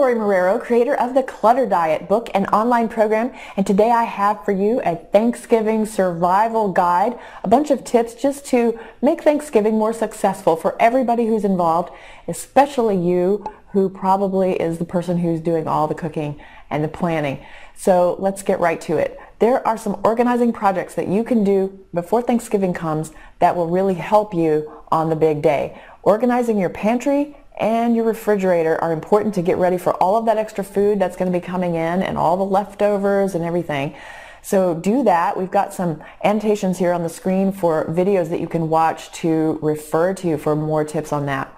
Lorie Marrero, creator of the Clutter Diet book and online program, and today I have for you a Thanksgiving survival guide, a bunch of tips just to make Thanksgiving more successful for everybody who's involved, especially you, who probably is the person who's doing all the cooking and the planning. So let's get right to it. There are some organizing projects that you can do before Thanksgiving comes that will really help you on the big day. Organizing your pantry and your refrigerator are important to get ready for all of that extra food that's going to be coming in and all the leftovers and everything. So do that. We've got some annotations here on the screen for videos that you can watch to refer to for more tips on that.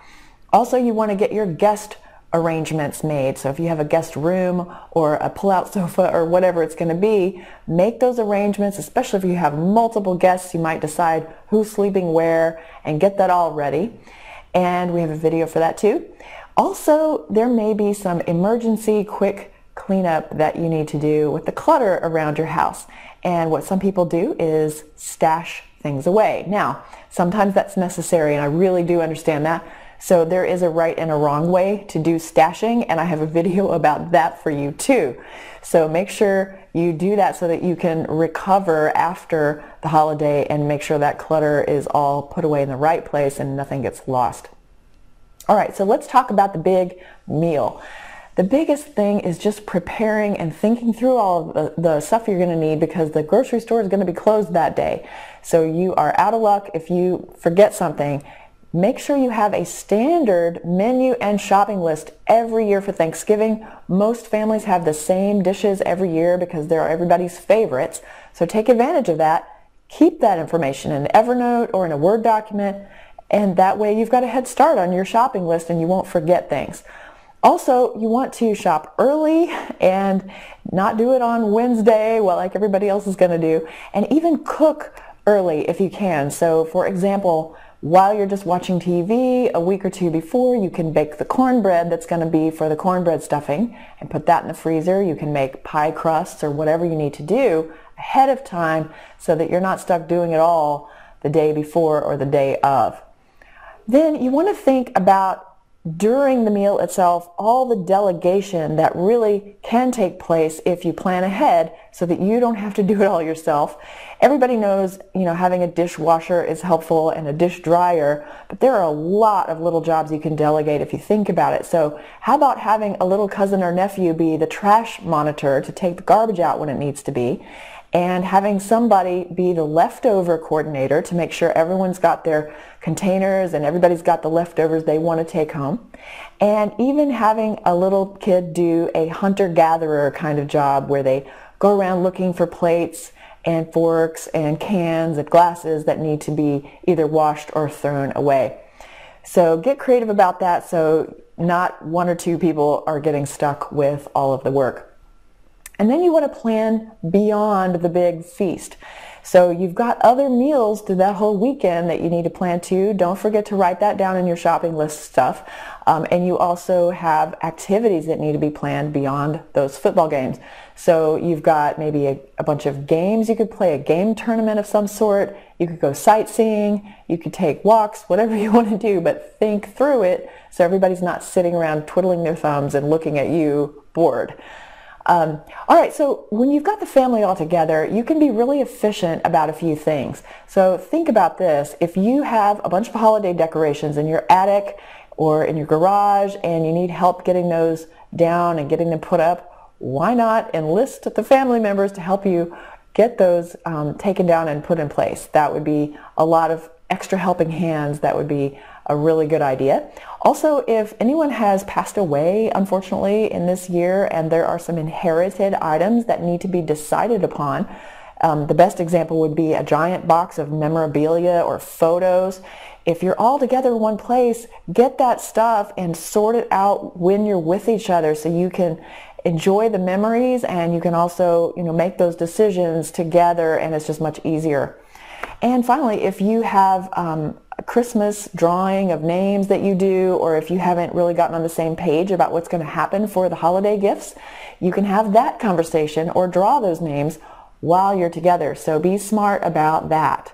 Also, you want to get your guest arrangements made. So if you have a guest room or a pull-out sofa or whatever it's going to be, make those arrangements, especially if you have multiple guests. You might decide who's sleeping where and get that all ready. And we have a video for that too. Also, there may be some emergency quick cleanup that you need to do with the clutter around your house. And what some people do is stash things away. Now, sometimes that's necessary, and I really do understand that. So there is a right and a wrong way to do stashing, and I have a video about that for you too. So make sure you do that so that you can recover after the holiday and make sure that clutter is all put away in the right place and nothing gets lost. All right, so let's talk about the big meal. The biggest thing is just preparing and thinking through all of the stuff you're going to need, because the grocery store is going to be closed that day. So you are out of luck if you forget something. Make sure you have a standard menu and shopping list every year for Thanksgiving. Most families have the same dishes every year because they're everybody's favorites. So take advantage of that. Keep that information in Evernote or in a Word document, and that way you've got a head start on your shopping list and you won't forget things. Also, you want to shop early and not do it on Wednesday, well, like everybody else is going to do, and even cook early if you can. So for example, while you're just watching TV a week or two before, you can bake the cornbread that's going to be for the cornbread stuffing and put that in the freezer. You can make pie crusts or whatever you need to do ahead of time so that you're not stuck doing it all the day before or the day of. Then you want to think about, during the meal itself, all the delegation that really can take place if you plan ahead so that you don't have to do it all yourself. Everybody knows, having a dishwasher is helpful and a dish dryer, but there are a lot of little jobs you can delegate if you think about it. So how about having a little cousin or nephew be the trash monitor to take the garbage out when it needs to be, and having somebody be the leftover coordinator to make sure everyone's got their containers and everybody's got the leftovers they want to take home, and even having a little kid do a hunter-gatherer kind of job where they go around looking for plates and forks and cans and glasses that need to be either washed or thrown away. So get creative about that so not one or two people are getting stuck with all of the work. And then you want to plan beyond the big feast. So you've got other meals through that whole weekend that you need to plan too. Don't forget to write that down in your shopping list stuff. And you also have activities that need to be planned beyond those football games. So you've got maybe a bunch of games you could play, a game tournament of some sort. You could go sightseeing. You could take walks, whatever you want to do, but think through it so everybody's not sitting around twiddling their thumbs and looking at you bored. All right, so when you've got the family all together, you can be really efficient about a few things. So think about this. If you have a bunch of holiday decorations in your attic or in your garage and you need help getting those down and getting them put up, why not enlist the family members to help you get those taken down and put in place? That would be a lot of extra helping hands. That would be a really good idea. Also, if anyone has passed away, unfortunately, in this year, and there are some inherited items that need to be decided upon, the best example would be a giant box of memorabilia or photos. If you're all together in one place, get that stuff and sort it out when you're with each other so you can enjoy the memories, and you can also, make those decisions together, and it's just much easier. And finally, if you have a Christmas drawing of names that you do, or if you haven't really gotten on the same page about what's going to happen for the holiday gifts, you can have that conversation or draw those names while you're together. So be smart about that.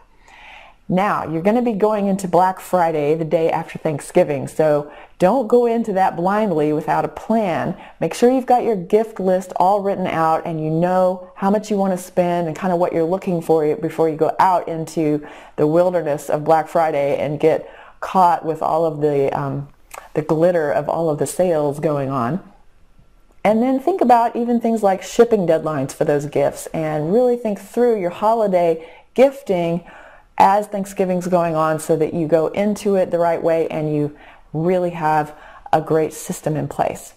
Now, you're going to be going into Black Friday the day after Thanksgiving, so don't go into that blindly without a plan. Make sure you've got your gift list all written out and you know how much you want to spend and kind of what you're looking for before you go out into the wilderness of Black Friday and get caught with all of the glitter of all of the sales going on. And then think about even things like shipping deadlines for those gifts and really think through your holiday gifting as Thanksgiving's going on so that you go into it the right way and you really have a great system in place.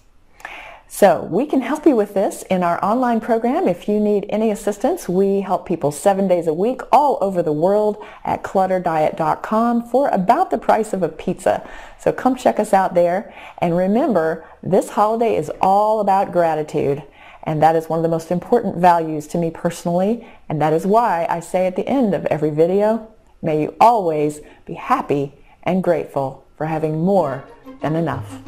So we can help you with this in our online program. If you need any assistance, we help people 7 days a week all over the world at clutterdiet.com for about the price of a pizza. So come check us out there. And remember, this holiday is all about gratitude. And that is one of the most important values to me personally. And that is why I say at the end of every video, may you always be happy and grateful for having more than enough.